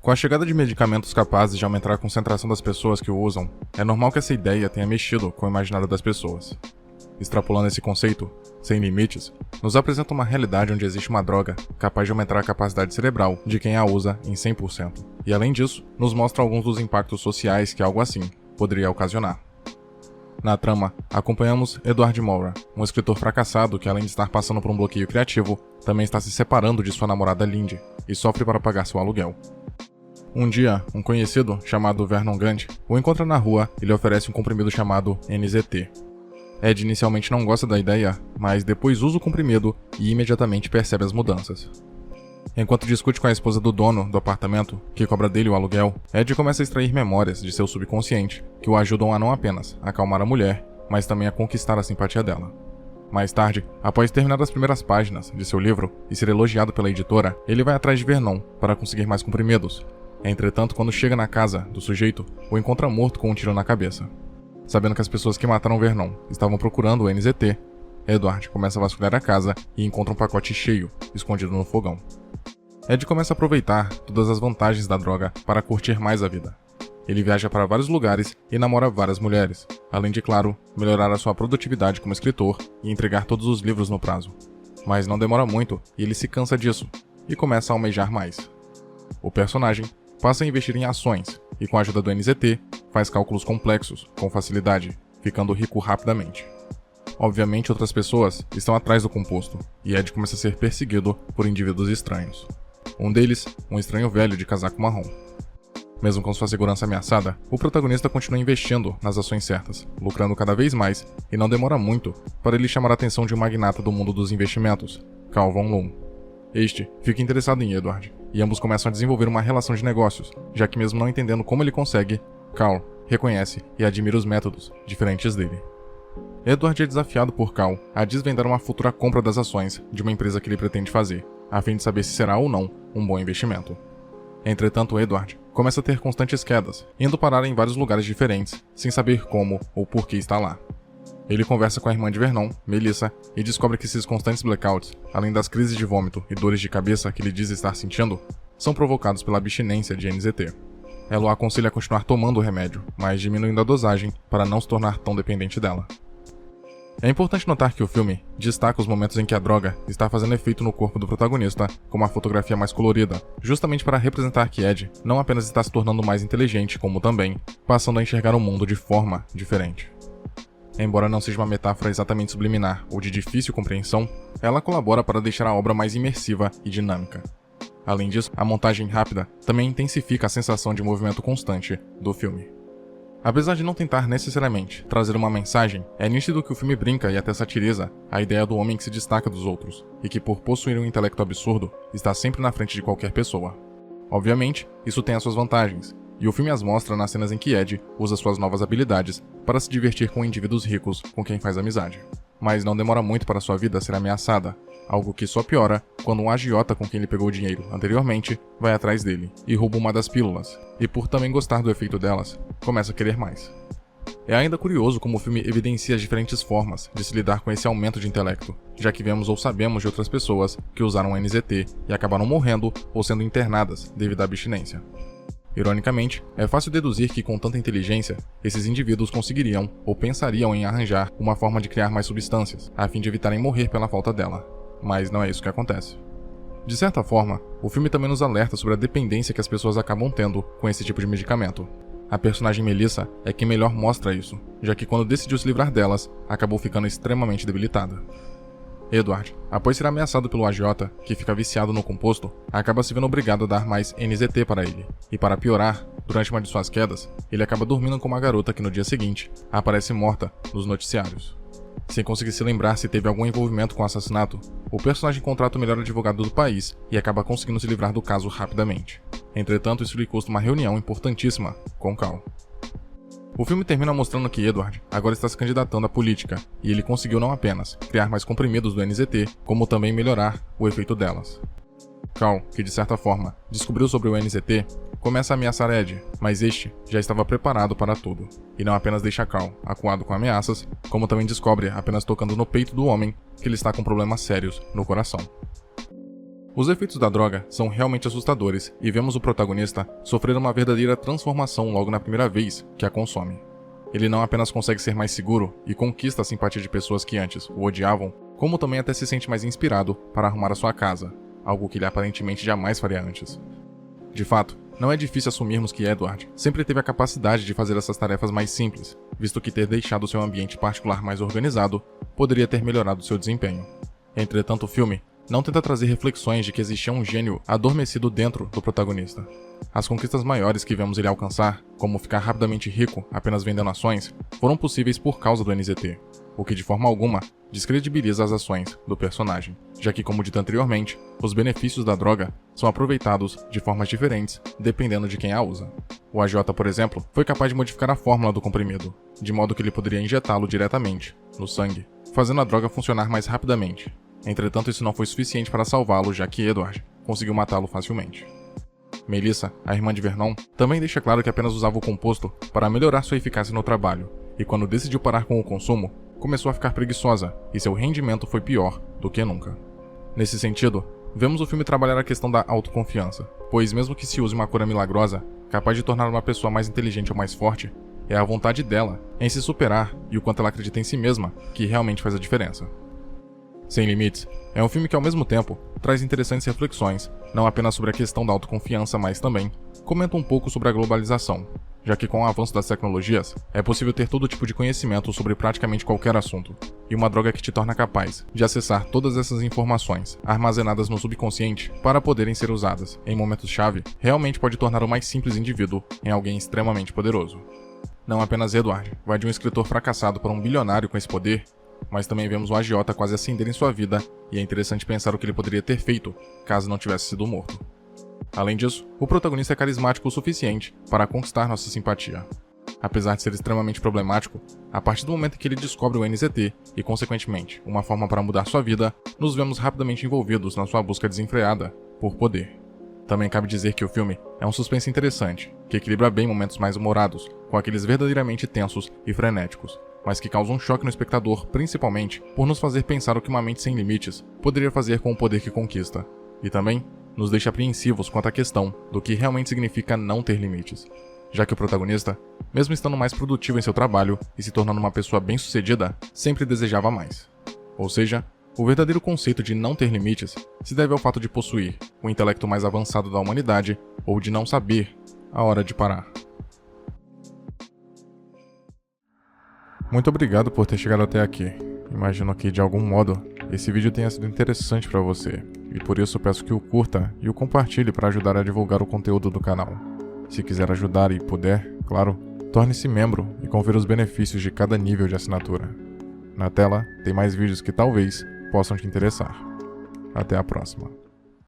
Com a chegada de medicamentos capazes de aumentar a concentração das pessoas que o usam, é normal que essa ideia tenha mexido com o imaginário das pessoas. Extrapolando esse conceito, Sem Limites, nos apresenta uma realidade onde existe uma droga capaz de aumentar a capacidade cerebral de quem a usa em 100%. E além disso, nos mostra alguns dos impactos sociais que algo assim poderia ocasionar. Na trama, acompanhamos Edward Moura, um escritor fracassado que, além de estar passando por um bloqueio criativo, também está se separando de sua namorada Lindy e sofre para pagar seu aluguel. Um dia, um conhecido, chamado Vernon Gant, o encontra na rua e lhe oferece um comprimido chamado NZT. Ed inicialmente não gosta da ideia, mas depois usa o comprimido e imediatamente percebe as mudanças. Enquanto discute com a esposa do dono do apartamento, que cobra dele o aluguel, Ed começa a extrair memórias de seu subconsciente que o ajudam a não apenas acalmar a mulher, mas também a conquistar a simpatia dela. Mais tarde, após terminar as primeiras páginas de seu livro e ser elogiado pela editora, ele vai atrás de Vernon para conseguir mais comprimidos. Entretanto, quando chega na casa do sujeito, o encontra morto com um tiro na cabeça. Sabendo que as pessoas que mataram Vernon estavam procurando o NZT, Edward começa a vasculhar a casa e encontra um pacote cheio, escondido no fogão. Ed começa a aproveitar todas as vantagens da droga para curtir mais a vida. Ele viaja para vários lugares e namora várias mulheres, além de, claro, melhorar a sua produtividade como escritor e entregar todos os livros no prazo. Mas não demora muito e ele se cansa disso, e começa a almejar mais. O personagem passa a investir em ações e, com a ajuda do NZT, faz cálculos complexos com facilidade, ficando rico rapidamente. Obviamente, outras pessoas estão atrás do composto, e Ed começa a ser perseguido por indivíduos estranhos. Um deles, um estranho velho de casaco marrom. Mesmo com sua segurança ameaçada, o protagonista continua investindo nas ações certas, lucrando cada vez mais, e não demora muito para ele chamar a atenção de um magnata do mundo dos investimentos, Carl Von Loon. Este fica interessado em Edward, e ambos começam a desenvolver uma relação de negócios, já que mesmo não entendendo como ele consegue, Carl reconhece e admira os métodos diferentes dele. Edward é desafiado por Carl a desvendar uma futura compra das ações de uma empresa que ele pretende fazer, a fim de saber se será ou não um bom investimento. Entretanto, Edward começa a ter constantes quedas, indo parar em vários lugares diferentes, sem saber como ou por que está lá. Ele conversa com a irmã de Vernon, Melissa, e descobre que esses constantes blackouts, além das crises de vômito e dores de cabeça que ele diz estar sentindo, são provocados pela abstinência de NZT. Ela o aconselha a continuar tomando o remédio, mas diminuindo a dosagem para não se tornar tão dependente dela. É importante notar que o filme destaca os momentos em que a droga está fazendo efeito no corpo do protagonista com uma fotografia mais colorida, justamente para representar que Ed não apenas está se tornando mais inteligente, como também passando a enxergar o mundo de forma diferente. Embora não seja uma metáfora exatamente subliminar ou de difícil compreensão, ela colabora para deixar a obra mais imersiva e dinâmica. Além disso, a montagem rápida também intensifica a sensação de movimento constante do filme. Apesar de não tentar necessariamente trazer uma mensagem, é nítido que o filme brinca e até satiriza a ideia do homem que se destaca dos outros, e que por possuir um intelecto absurdo, está sempre na frente de qualquer pessoa. Obviamente, isso tem as suas vantagens, e o filme as mostra nas cenas em que Ed usa suas novas habilidades para se divertir com indivíduos ricos com quem faz amizade. Mas não demora muito para sua vida ser ameaçada, algo que só piora quando um agiota com quem ele pegou o dinheiro anteriormente vai atrás dele e rouba uma das pílulas, e por também gostar do efeito delas, começa a querer mais. É ainda curioso como o filme evidencia as diferentes formas de se lidar com esse aumento de intelecto, já que vemos ou sabemos de outras pessoas que usaram o NZT e acabaram morrendo ou sendo internadas devido à abstinência. Ironicamente, é fácil deduzir que com tanta inteligência, esses indivíduos conseguiriam ou pensariam em arranjar uma forma de criar mais substâncias, a fim de evitarem morrer pela falta dela. Mas não é isso que acontece. De certa forma, o filme também nos alerta sobre a dependência que as pessoas acabam tendo com esse tipo de medicamento. A personagem Melissa é quem melhor mostra isso, já que quando decidiu se livrar delas, acabou ficando extremamente debilitada. Edward, após ser ameaçado pelo agiota, que fica viciado no composto, acaba se vendo obrigado a dar mais NZT para ele. E para piorar, durante uma de suas quedas, ele acaba dormindo com uma garota que no dia seguinte aparece morta nos noticiários. Sem conseguir se lembrar se teve algum envolvimento com o assassinato, o personagem contrata o melhor advogado do país e acaba conseguindo se livrar do caso rapidamente. Entretanto, isso lhe custa uma reunião importantíssima com Carl. O filme termina mostrando que Edward agora está se candidatando à política, e ele conseguiu não apenas criar mais comprimidos do NZT, como também melhorar o efeito delas. Carl, que de certa forma descobriu sobre o NZT, começa a ameaçar Ed, mas este já estava preparado para tudo, e não apenas deixa Carl acuado com ameaças, como também descobre apenas tocando no peito do homem que ele está com problemas sérios no coração. Os efeitos da droga são realmente assustadores e vemos o protagonista sofrer uma verdadeira transformação logo na primeira vez que a consome. Ele não apenas consegue ser mais seguro e conquista a simpatia de pessoas que antes o odiavam, como também até se sente mais inspirado para arrumar a sua casa, algo que ele aparentemente jamais faria antes. De fato, não é difícil assumirmos que Edward sempre teve a capacidade de fazer essas tarefas mais simples, visto que ter deixado seu ambiente particular mais organizado poderia ter melhorado seu desempenho. Entretanto, o filme não tenta trazer reflexões de que existia um gênio adormecido dentro do protagonista. As conquistas maiores que vemos ele alcançar, como ficar rapidamente rico apenas vendendo ações, foram possíveis por causa do NZT, o que de forma alguma descredibiliza as ações do personagem, já que, como dito anteriormente, os benefícios da droga são aproveitados de formas diferentes dependendo de quem a usa. O AJ, por exemplo, foi capaz de modificar a fórmula do comprimido, de modo que ele poderia injetá-lo diretamente no sangue, fazendo a droga funcionar mais rapidamente. Entretanto, isso não foi suficiente para salvá-lo, já que Edward conseguiu matá-lo facilmente. Melissa, a irmã de Vernon, também deixa claro que apenas usava o composto para melhorar sua eficácia no trabalho, e quando decidiu parar com o consumo, começou a ficar preguiçosa e seu rendimento foi pior do que nunca. Nesse sentido, vemos o filme trabalhar a questão da autoconfiança, pois mesmo que se use uma cura milagrosa, capaz de tornar uma pessoa mais inteligente ou mais forte, é a vontade dela em se superar e o quanto ela acredita em si mesma que realmente faz a diferença. Sem Limites é um filme que, ao mesmo tempo, traz interessantes reflexões, não apenas sobre a questão da autoconfiança, mas também comenta um pouco sobre a globalização, já que com o avanço das tecnologias, é possível ter todo tipo de conhecimento sobre praticamente qualquer assunto, e uma droga que te torna capaz de acessar todas essas informações armazenadas no subconsciente para poderem ser usadas em momentos-chave, realmente pode tornar o mais simples indivíduo em alguém extremamente poderoso. Não apenas Edward vai de um escritor fracassado para um bilionário com esse poder, mas também vemos o agiota quase ascender em sua vida, e é interessante pensar o que ele poderia ter feito caso não tivesse sido morto. Além disso, o protagonista é carismático o suficiente para conquistar nossa simpatia. Apesar de ser extremamente problemático, a partir do momento em que ele descobre o NZT e, consequentemente, uma forma para mudar sua vida, nos vemos rapidamente envolvidos na sua busca desenfreada por poder. Também cabe dizer que o filme é um suspense interessante, que equilibra bem momentos mais humorados com aqueles verdadeiramente tensos e frenéticos, mas que causam um choque no espectador, principalmente por nos fazer pensar o que uma mente sem limites poderia fazer com o poder que conquista, e também nos deixa apreensivos quanto à questão do que realmente significa não ter limites, já que o protagonista, mesmo estando mais produtivo em seu trabalho e se tornando uma pessoa bem-sucedida, sempre desejava mais. Ou seja, o verdadeiro conceito de não ter limites se deve ao fato de possuir o intelecto mais avançado da humanidade ou de não saber a hora de parar. Muito obrigado por ter chegado até aqui. Imagino que, de algum modo, esse vídeo tenha sido interessante para você, e por isso peço que o curta e o compartilhe para ajudar a divulgar o conteúdo do canal. Se quiser ajudar e puder, claro, torne-se membro e confira os benefícios de cada nível de assinatura. Na tela, tem mais vídeos que talvez possam te interessar. Até a próxima.